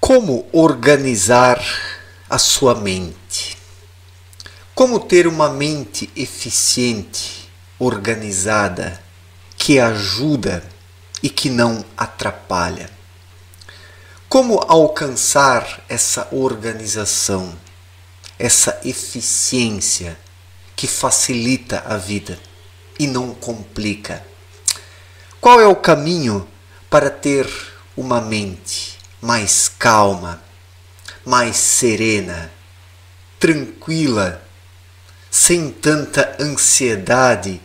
Como organizar a sua mente? Como ter uma mente eficiente, organizada, que ajuda e que não atrapalha? Como alcançar essa organização, essa eficiência que facilita a vida e não complica? Qual é o caminho para ter uma mente mais calma, mais serena, tranquila, sem tanta ansiedade,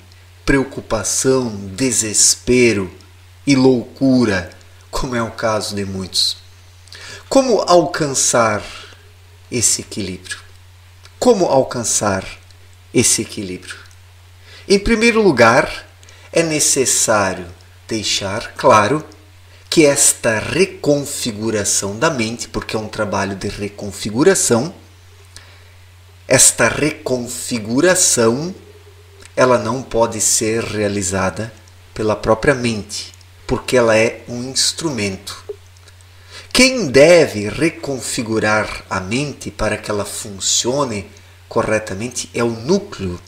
preocupação, desespero e loucura, como é o caso de muitos? Como alcançar esse equilíbrio? Como alcançar esse equilíbrio? Em primeiro lugar, é necessário deixar claro que esta reconfiguração da mente, porque é um trabalho de reconfiguração, esta reconfiguração, ela não pode ser realizada pela própria mente, porque ela é um instrumento. Quem deve reconfigurar a mente para que ela funcione corretamente é o núcleo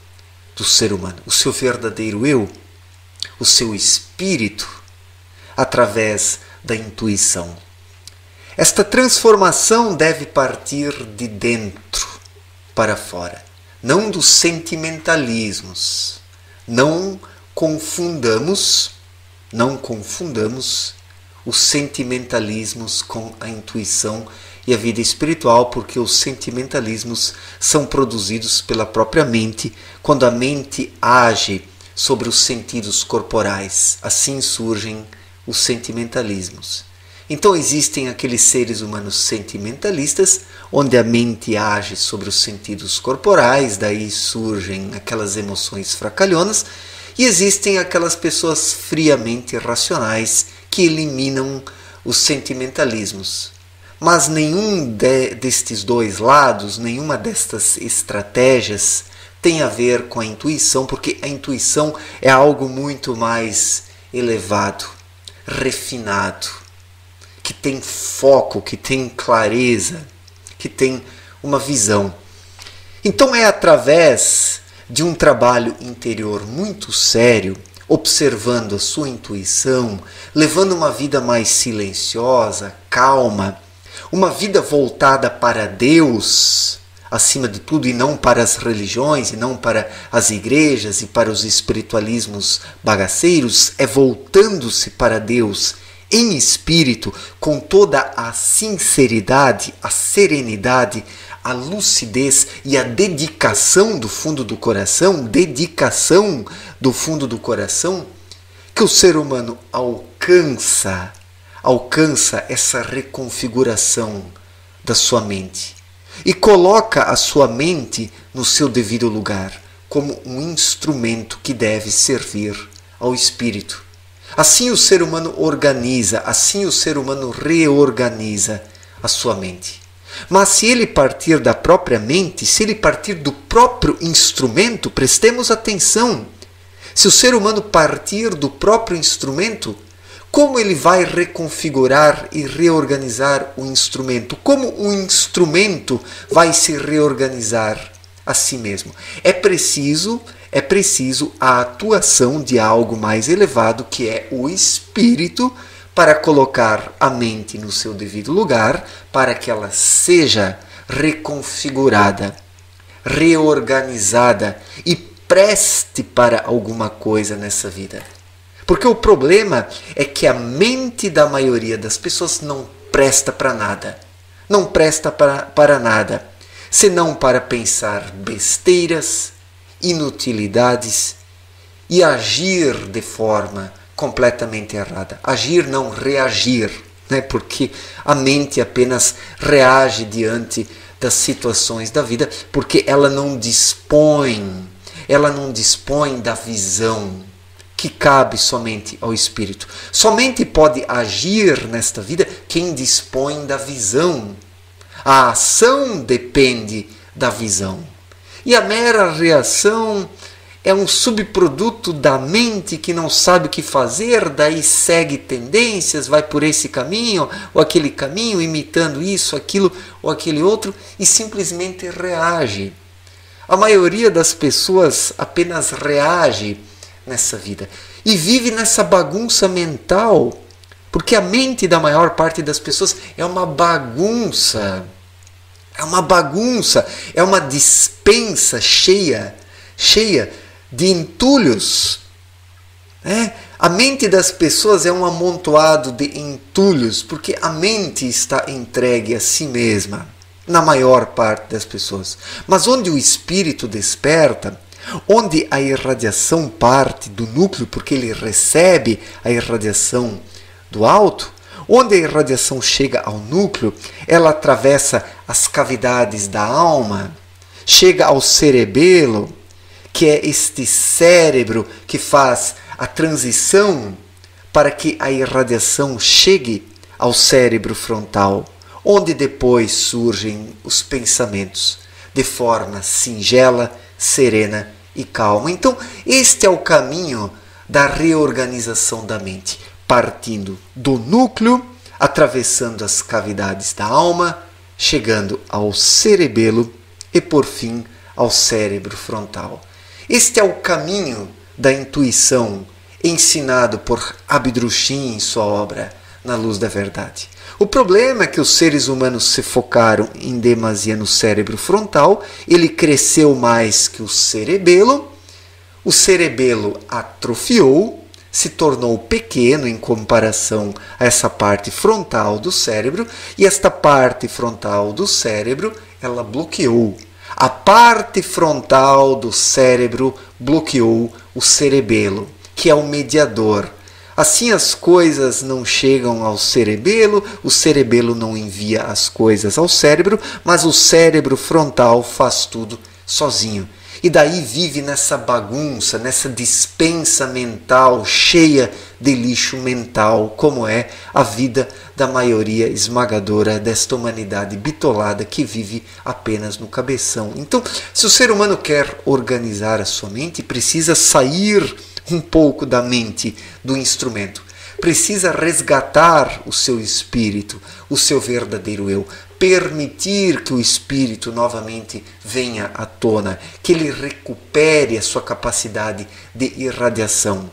do ser humano, o seu verdadeiro eu, o seu espírito, através da intuição. Esta transformação deve partir de dentro para fora, não dos sentimentalismos. Não confundamos os sentimentalismos com a intuição e a vida espiritual, porque os sentimentalismos são produzidos pela própria mente quando a mente age sobre os sentidos corporais. Assim surgem os sentimentalismos. Então existem aqueles seres humanos sentimentalistas, onde a mente age sobre os sentidos corporais, daí surgem aquelas emoções fracalhonas, e existem aquelas pessoas friamente racionais que eliminam os sentimentalismos. Mas nenhum destes dois lados, nenhuma destas estratégias tem a ver com a intuição, porque a intuição é algo muito mais elevado, refinado, que tem foco, que tem clareza, que tem uma visão. Então é através de um trabalho interior muito sério, observando a sua intuição, levando uma vida mais silenciosa, calma, uma vida voltada para Deus, acima de tudo, e não para as religiões, e não para as igrejas e para os espiritualismos bagaceiros, é voltando-se para Deus em espírito, com toda a sinceridade, a serenidade, a lucidez e a dedicação do fundo do coração, que o ser humano alcança essa reconfiguração da sua mente e coloca a sua mente no seu devido lugar, como um instrumento que deve servir ao espírito. Assim o ser humano organiza, assim o ser humano reorganiza a sua mente. Mas se ele partir da própria mente, se ele partir do próprio instrumento, prestemos atenção. Se o ser humano partir do próprio instrumento, como ele vai reconfigurar e reorganizar o instrumento? Como o instrumento vai se reorganizar a si mesmo? É preciso a atuação de algo mais elevado, que é o espírito, para colocar a mente no seu devido lugar, para que ela seja reconfigurada, reorganizada e preste para alguma coisa nessa vida. Porque o problema é que a mente da maioria das pessoas não presta para nada. Não presta para nada, senão para pensar besteiras, inutilidades e agir de forma completamente errada. Agir, não reagir, né? Porque a mente apenas reage diante das situações da vida, porque ela não dispõe da visão que cabe somente ao espírito. Somente pode agir nesta vida quem dispõe da visão. A ação depende da visão. E a mera reação é um subproduto da mente que não sabe o que fazer, daí segue tendências, vai por esse caminho ou aquele caminho, imitando isso, aquilo ou aquele outro e simplesmente reage. A maioria das pessoas apenas reage nessa vida e vive nessa bagunça mental, porque a mente da maior parte das pessoas é uma bagunça. É uma bagunça, é uma despensa cheia de entulhos. A mente das pessoas é um amontoado de entulhos, porque a mente está entregue a si mesma, na maior parte das pessoas. Mas onde o espírito desperta, onde a irradiação parte do núcleo, porque ele recebe a irradiação do alto, onde a irradiação chega ao núcleo, ela atravessa as cavidades da alma, chega ao cerebelo, que é este cérebro que faz a transição para que a irradiação chegue ao cérebro frontal, onde depois surgem os pensamentos de forma singela, serena e calma. Então, este é o caminho da reorganização da mente, partindo do núcleo, atravessando as cavidades da alma, chegando ao cerebelo e, por fim, ao cérebro frontal. Este é o caminho da intuição ensinado por Abdrushim em sua obra Na Luz da Verdade. O problema é que os seres humanos se focaram em demasia no cérebro frontal, ele cresceu mais que o cerebelo atrofiou, se tornou pequeno em comparação a essa parte frontal do cérebro, e esta parte frontal do cérebro, ela bloqueou. A parte frontal do cérebro bloqueou o cerebelo, que é o mediador. Assim as coisas não chegam ao cerebelo, o cerebelo não envia as coisas ao cérebro, mas o cérebro frontal faz tudo sozinho. E daí vive nessa bagunça, nessa despensa mental cheia de lixo mental, como é a vida da maioria esmagadora desta humanidade bitolada que vive apenas no cabeção. Então, se o ser humano quer organizar a sua mente, precisa sair um pouco da mente do instrumento. Precisa resgatar o seu espírito, o seu verdadeiro eu. Permitir que o espírito novamente venha à tona, que ele recupere a sua capacidade de irradiação.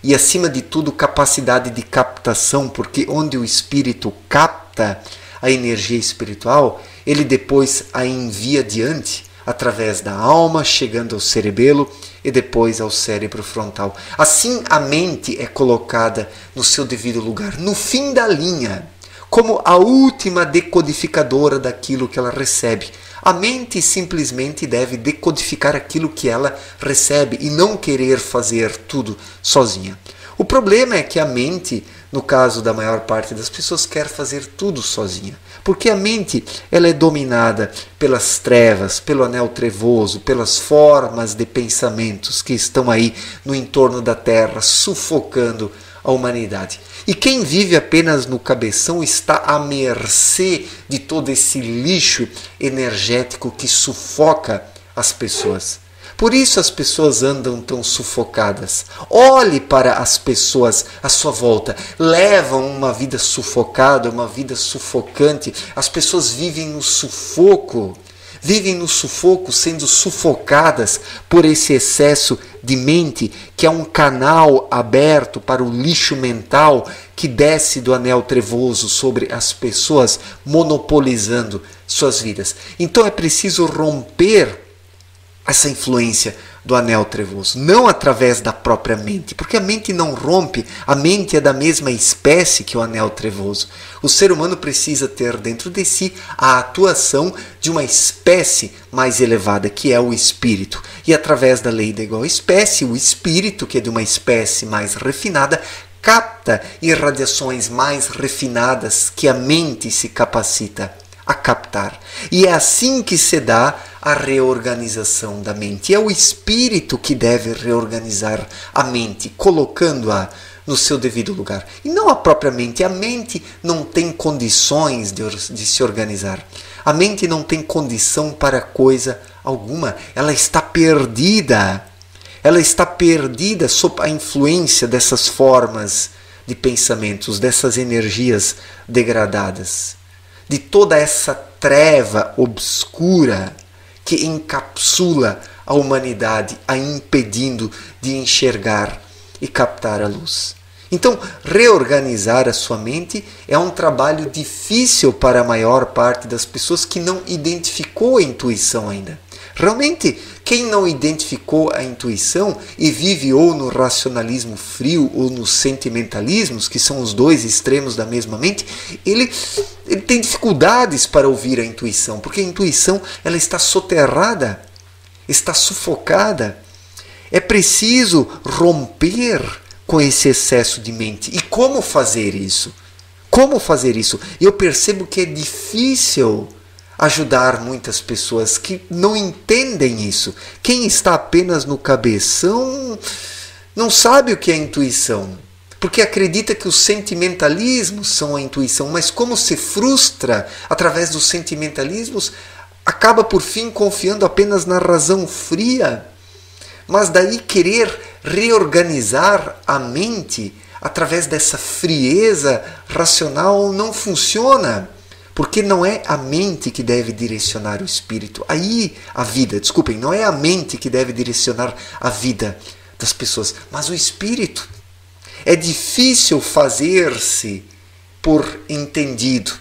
E, acima de tudo, capacidade de captação, porque onde o espírito capta a energia espiritual, ele depois a envia adiante, através da alma, chegando ao cerebelo e depois ao cérebro frontal. Assim, a mente é colocada no seu devido lugar, no fim da linha, como a última decodificadora daquilo que ela recebe. A mente simplesmente deve decodificar aquilo que ela recebe e não querer fazer tudo sozinha. O problema é que a mente, no caso da maior parte das pessoas, quer fazer tudo sozinha. Porque a mente ela é dominada pelas trevas, pelo anel trevoso, pelas formas de pensamentos que estão aí no entorno da Terra, sufocando a humanidade. E quem vive apenas no cabeção está à mercê de todo esse lixo energético que sufoca as pessoas. Por isso as pessoas andam tão sufocadas. Olhe para as pessoas à sua volta. Levam uma vida sufocada, uma vida sufocante. As pessoas vivem no sufoco. Vivem no sufoco, sendo sufocadas por esse excesso de mente, que é um canal aberto para o lixo mental que desce do anel trevoso sobre as pessoas, monopolizando suas vidas. Então é preciso romper essa influência do anel trevoso, não através da própria mente, porque a mente não rompe, a mente é da mesma espécie que o anel trevoso. O ser humano precisa ter dentro de si a atuação de uma espécie mais elevada, que é o espírito. E através da lei da igual espécie, o espírito, que é de uma espécie mais refinada, capta irradiações mais refinadas que a mente se capacita a captar. E é assim que se dá a reorganização da mente. É o espírito que deve reorganizar a mente, colocando-a no seu devido lugar. E não a própria mente. A mente não tem condições de se organizar. A mente não tem condição para coisa alguma. Ela está perdida. ela está perdida sob a influência dessas formas de pensamentos, dessas energias degradadas, de toda essa treva obscura que encapsula a humanidade, a impedindo de enxergar e captar a luz. Então, reorganizar a sua mente é um trabalho difícil para a maior parte das pessoas que não identificou a intuição ainda. Realmente, quem não identificou a intuição e vive ou no racionalismo frio ou nos sentimentalismos, que são os dois extremos da mesma mente, ele tem dificuldades para ouvir a intuição, porque a intuição ela está soterrada, está sufocada. É preciso romper com esse excesso de mente. E como fazer isso? Como fazer isso? Eu percebo que é difícil ajudar muitas pessoas que não entendem isso. Quem está apenas no cabeção não sabe o que é intuição, porque acredita que os sentimentalismos são a intuição, mas como se frustra através dos sentimentalismos, acaba por fim confiando apenas na razão fria. Mas daí querer reorganizar a mente através dessa frieza racional não funciona, porque não é a mente que deve direcionar o espírito. Aí a vida, desculpem, não é a mente que deve direcionar a vida das pessoas, mas o espírito. É difícil fazer-se por entendido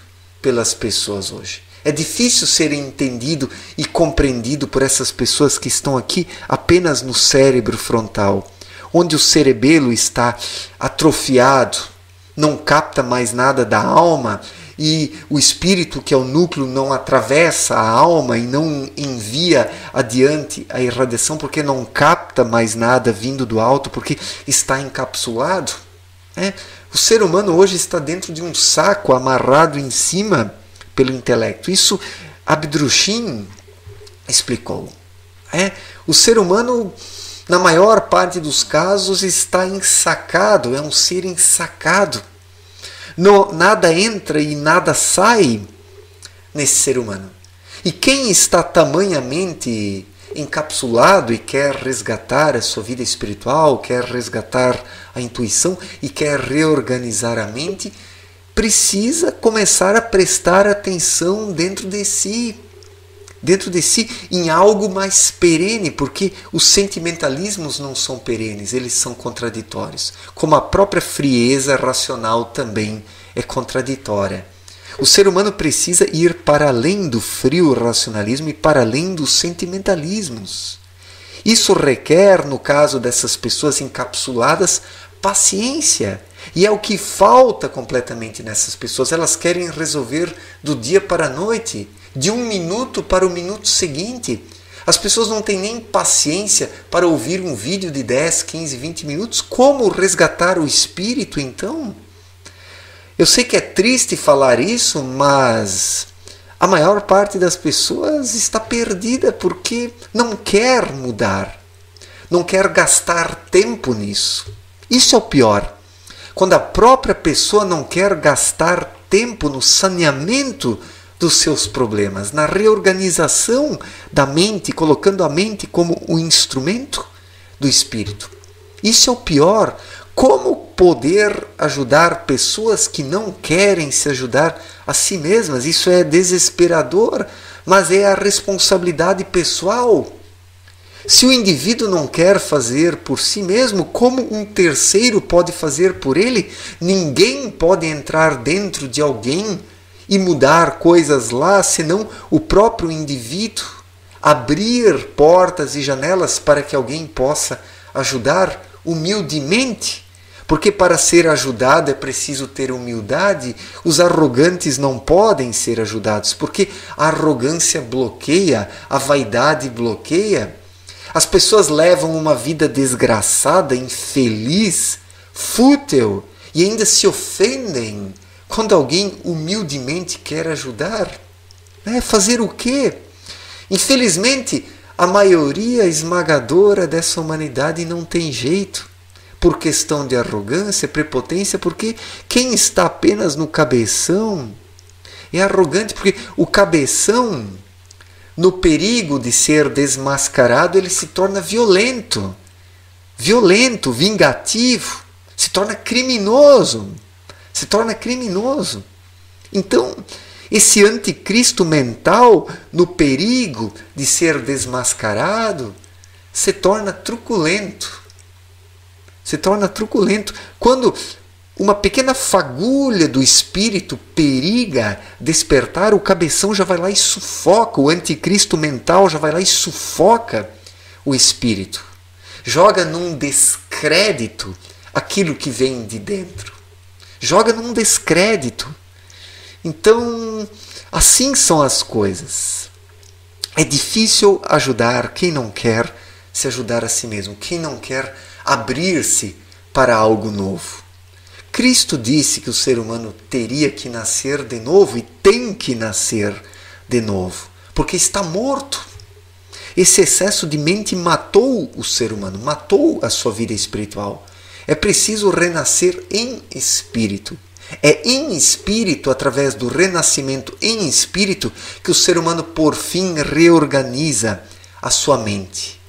pelas pessoas hoje. É difícil ser entendido e compreendido por essas pessoas que estão aqui apenas no cérebro frontal, onde o cerebelo está atrofiado, não capta mais nada da alma e o espírito, que é o núcleo, não atravessa a alma e não envia adiante a irradiação porque não capta mais nada vindo do alto, porque está encapsulado. O ser humano hoje está dentro de um saco amarrado em cima pelo intelecto. Isso Abdrushim explicou. O ser humano, na maior parte dos casos, está ensacado, é um ser ensacado. Nada entra e nada sai nesse ser humano. E quem está tamanhamente encapsulado e quer resgatar a sua vida espiritual, quer resgatar a intuição e quer reorganizar a mente, precisa começar a prestar atenção dentro de si em algo mais perene, porque os sentimentalismos não são perenes, eles são contraditórios, como a própria frieza racional também é contraditória. O ser humano precisa ir para além do frio racionalismo e para além dos sentimentalismos. Isso requer, no caso dessas pessoas encapsuladas, paciência. E é o que falta completamente nessas pessoas. Elas querem resolver do dia para a noite, de um minuto para o minuto seguinte. As pessoas não têm nem paciência para ouvir um vídeo de 10, 15, 20 minutos. Como resgatar o espírito, então? Eu sei que é triste falar isso, mas a maior parte das pessoas está perdida porque não quer mudar, não quer gastar tempo nisso. Isso é o pior. Quando a própria pessoa não quer gastar tempo no saneamento dos seus problemas, na reorganização da mente, colocando a mente como um instrumento do espírito. Isso é o pior. Como poder ajudar pessoas que não querem se ajudar a si mesmas? Isso é desesperador, mas é a responsabilidade pessoal. Se o indivíduo não quer fazer por si mesmo, como um terceiro pode fazer por ele? Ninguém pode entrar dentro de alguém e mudar coisas lá, senão o próprio indivíduo. Abrir portas e janelas para que alguém possa ajudar humildemente. Porque para ser ajudado é preciso ter humildade. Os arrogantes não podem ser ajudados, porque a arrogância bloqueia, a vaidade bloqueia. As pessoas levam uma vida desgraçada, infeliz, fútil, e ainda se ofendem quando alguém humildemente quer ajudar. Fazer o quê? Infelizmente, a maioria esmagadora dessa humanidade não tem jeito. Por questão de arrogância, prepotência, porque quem está apenas no cabeção é arrogante, porque o cabeção, no perigo de ser desmascarado, ele se torna violento. violento, vingativo, se torna criminoso. Se torna criminoso. Então, esse anticristo mental, no perigo de ser desmascarado, se torna truculento. Se torna truculento. Quando uma pequena fagulha do espírito periga despertar, o cabeção já vai lá e sufoca, o anticristo mental já vai lá e sufoca o espírito. Joga num descrédito aquilo que vem de dentro. Joga num descrédito. Então, assim são as coisas. É difícil ajudar quem não quer se ajudar a si mesmo, quem não quer abrir-se para algo novo. Cristo disse que o ser humano teria que nascer de novo e tem que nascer de novo, porque está morto. Esse excesso de mente matou o ser humano, matou a sua vida espiritual. É preciso renascer em espírito. É em espírito, através do renascimento em espírito, que o ser humano por fim reorganiza a sua mente.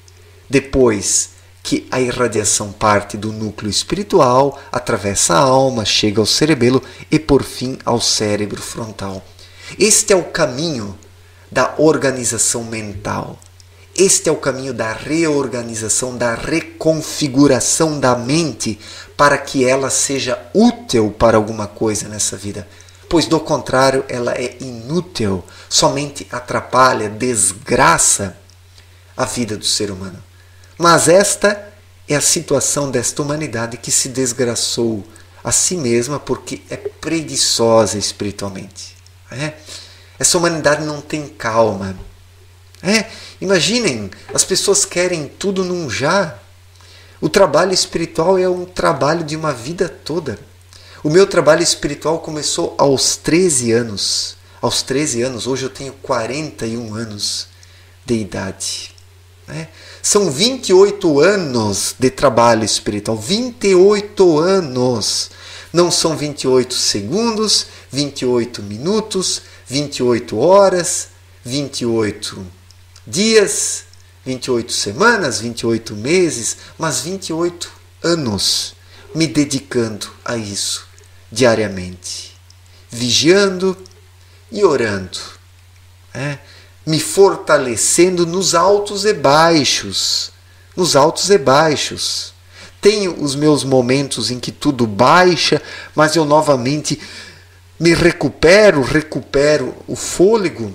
Depois que a irradiação parte do núcleo espiritual, atravessa a alma, chega ao cerebelo e por fim ao cérebro frontal. Este é o caminho da organização mental. Este é o caminho da reorganização, da reconfiguração da mente para que ela seja útil para alguma coisa nessa vida. Pois do contrário, ela é inútil, somente atrapalha, desgraça a vida do ser humano. Mas esta é a situação desta humanidade que se desgraçou a si mesma porque é preguiçosa espiritualmente. Essa humanidade não tem calma. Imaginem, as pessoas querem tudo num já. O trabalho espiritual é um trabalho de uma vida toda. O meu trabalho espiritual começou aos 13 anos. Aos 13 anos, hoje eu tenho 41 anos de idade. São 28 anos de trabalho espiritual. 28 anos. Não são 28 segundos, 28 minutos, 28 horas, 28 dias, 28 semanas, 28 meses, mas 28 anos me dedicando a isso diariamente, vigiando e orando, me fortalecendo nos altos e baixos, Tenho os meus momentos em que tudo baixa, mas eu novamente me recupero o fôlego.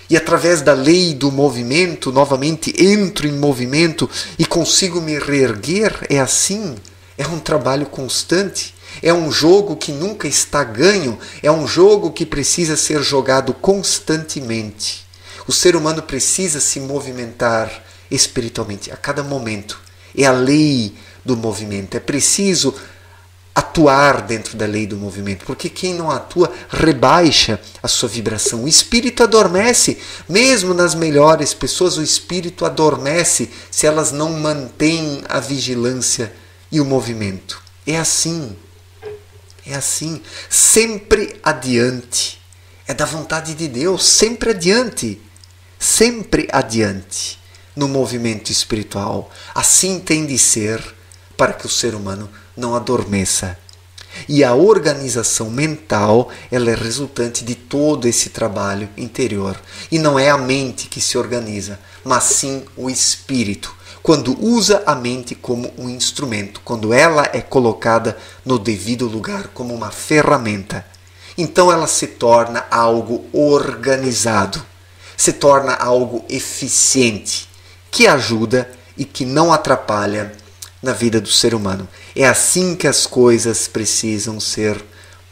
E através da lei do movimento, novamente entro em movimento e consigo me reerguer. É assim, é um trabalho constante, é um jogo que nunca está ganho, é um jogo que precisa ser jogado constantemente. O ser humano precisa se movimentar espiritualmente a cada momento. É a lei do movimento, é preciso atuar dentro da lei do movimento, porque quem não atua rebaixa a sua vibração. O espírito adormece, mesmo nas melhores pessoas, o espírito adormece se elas não mantêm a vigilância e o movimento. É assim, sempre adiante. É da vontade de Deus, sempre adiante no movimento espiritual. Assim tem de ser para que o ser humano não adormeça. E a organização mental, ela é resultante de todo esse trabalho interior. E não é a mente que se organiza, mas sim o espírito. Quando usa a mente como um instrumento, quando ela é colocada no devido lugar como uma ferramenta, então ela se torna algo organizado, se torna algo eficiente, que ajuda e que não atrapalha na vida do ser humano. É assim que as coisas precisam ser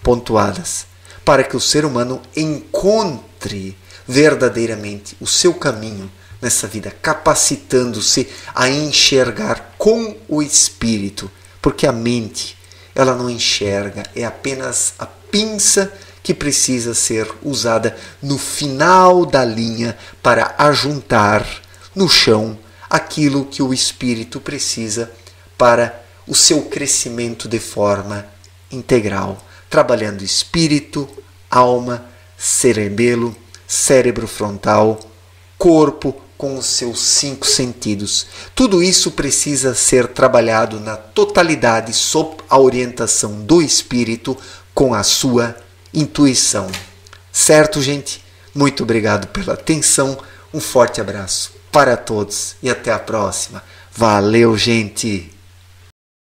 pontuadas, para que o ser humano encontre verdadeiramente o seu caminho nessa vida, capacitando-se a enxergar com o espírito, porque a mente, ela não enxerga, é apenas a pinça que precisa ser usada no final da linha para ajuntar no chão aquilo que o espírito precisa para o seu crescimento de forma integral, trabalhando espírito, alma, cerebelo, cérebro frontal, corpo, com os seus 5 sentidos. Tudo isso precisa ser trabalhado na totalidade sob a orientação do Espírito com a sua intuição. Certo, gente? Muito obrigado pela atenção. Um forte abraço para todos e até a próxima. Valeu, gente!